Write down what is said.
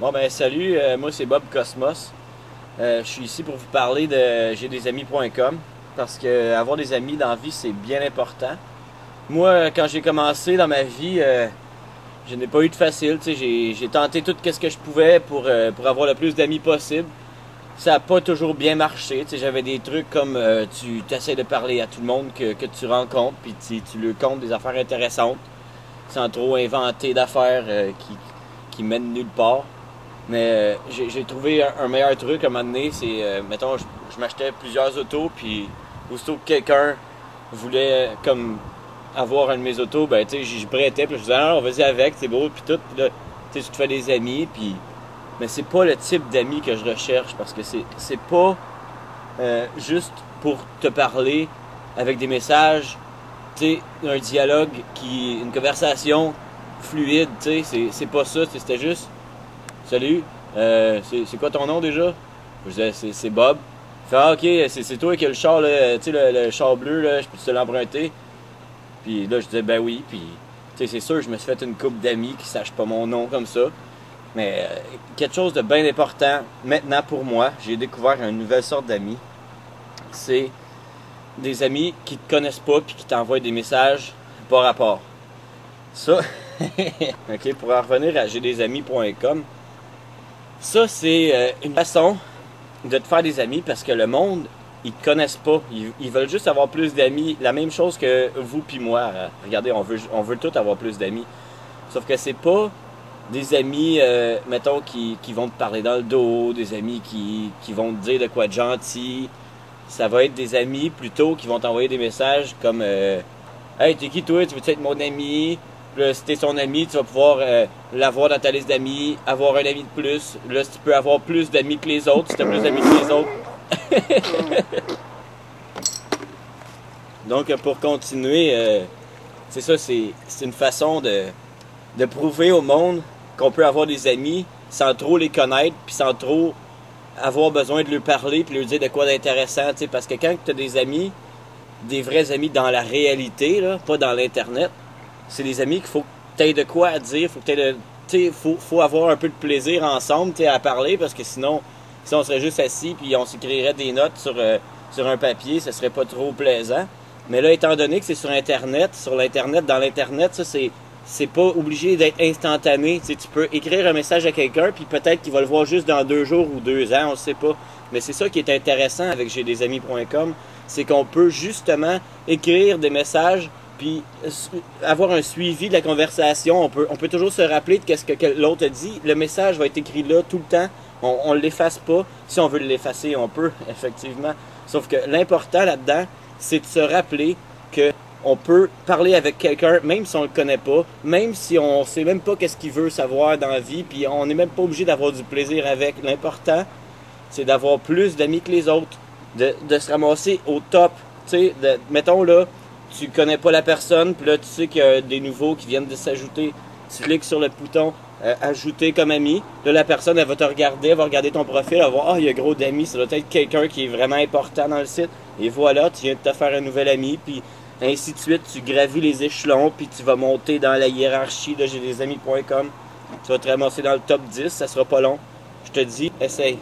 Bon ben salut, moi c'est Bob Cosmos. Je suis ici pour vous parler de j'isamis.com parce que avoir des amis dans la vie c'est bien important. Moi quand j'ai commencé dans ma vie, je n'ai pas eu de facile, tu sais, j'ai tenté tout ce que je pouvais pour avoir le plus d'amis possible. Ça n'a pas toujours bien marché, tu sais, j'avais des trucs comme tu essaies de parler à tout le monde que tu rencontres puis tu leur comptes des affaires intéressantes sans trop inventer d'affaires qui mènent nulle part. Mais j'ai trouvé un meilleur truc à un moment donné, c'est, mettons, je m'achetais plusieurs autos, puis aussitôt que quelqu'un voulait comme avoir un de mes autos, ben tu sais, j'y prêtais, puis je disais, non, vas-y avec, c'est beau, puis tout, puis là, tu sais, tu te fais des amis, puis... Mais c'est pas le type d'amis que je recherche, parce que c'est pas juste pour te parler avec des messages, tu sais, un dialogue, une conversation fluide, tu sais, c'est pas ça, c'était juste... Salut, c'est quoi ton nom déjà? Je disais, c'est Bob. Il fait, ah, ok, c'est toi qui as le char, là, tu sais, le char bleu, là, je peux te l'emprunter? Puis là, je disais, ben oui, puis, tu sais, c'est sûr, je me suis fait une couple d'amis qui sachent pas mon nom comme ça. Mais quelque chose de bien important, maintenant pour moi, j'ai découvert une nouvelle sorte d'amis. C'est des amis qui te connaissent pas puis qui t'envoient des messages par rapport. Ça, ok, pour en revenir à j'isamis.com, ça, c'est une façon de te faire des amis parce que le monde, ils te connaissent pas. Ils veulent juste avoir plus d'amis. La même chose que vous puis moi. Regardez, on veut tous avoir plus d'amis. Sauf que c'est pas des amis, mettons, qui vont te parler dans le dos, des amis qui vont te dire de quoi de gentil. Ça va être des amis plutôt qui vont t'envoyer des messages comme Hey, t'es qui toi? Tu veux être mon ami? Là, si t'es son ami, tu vas pouvoir l'avoir dans ta liste d'amis, avoir un ami de plus. Là, si tu peux avoir plus d'amis que les autres, si t'as plus d'amis que les autres. Donc, pour continuer, c'est ça, c'est une façon de prouver au monde qu'on peut avoir des amis sans trop les connaître, puis sans trop avoir besoin de leur parler, puis leur dire de quoi d'intéressant, tu sais, parce que quand tu as des amis, des vrais amis dans la réalité, là, pas dans l'Internet, c'est des amis qu'il faut que tu aies de quoi à dire, faut avoir un peu de plaisir ensemble à parler, parce que sinon, si on serait juste assis puis on s'écrirait des notes sur un papier, ça serait pas trop plaisant. Mais là, étant donné que c'est sur Internet, dans l'Internet, ça c'est pas obligé d'être instantané. Tu sais, tu peux écrire un message à quelqu'un, puis peut-être qu'il va le voir juste dans 2 jours ou 2 ans, on ne sait pas. Mais c'est ça qui est intéressant avec j'isamis.com, c'est qu'on peut justement écrire des messages puis avoir un suivi de la conversation. On peut toujours se rappeler de ce que l'autre a dit. Le message va être écrit là tout le temps. On ne l'efface pas. Si on veut l'effacer, on peut, effectivement. Sauf que l'important là-dedans, c'est de se rappeler que on peut parler avec quelqu'un, même si on le connaît pas, même si on sait même pas qu'est-ce qu'il veut savoir dans la vie, puis on n'est même pas obligé d'avoir du plaisir avec. L'important, c'est d'avoir plus d'amis que les autres, de se ramasser au top. Tu sais, mettons là, tu connais pas la personne, puis là tu sais qu'il y a des nouveaux qui viennent de s'ajouter. Tu cliques sur le bouton ajouter comme ami. Là la personne elle va te regarder, elle va regarder ton profil, elle va voir, ah il y a gros d'amis, ça doit être quelqu'un qui est vraiment important dans le site. Et voilà, tu viens de te faire un nouvel ami, puis ainsi de suite, tu gravis les échelons, puis tu vas monter dans la hiérarchie de j'isamis.com. Tu vas te ramasser dans le top 10, ça sera pas long. Je te dis, essaye.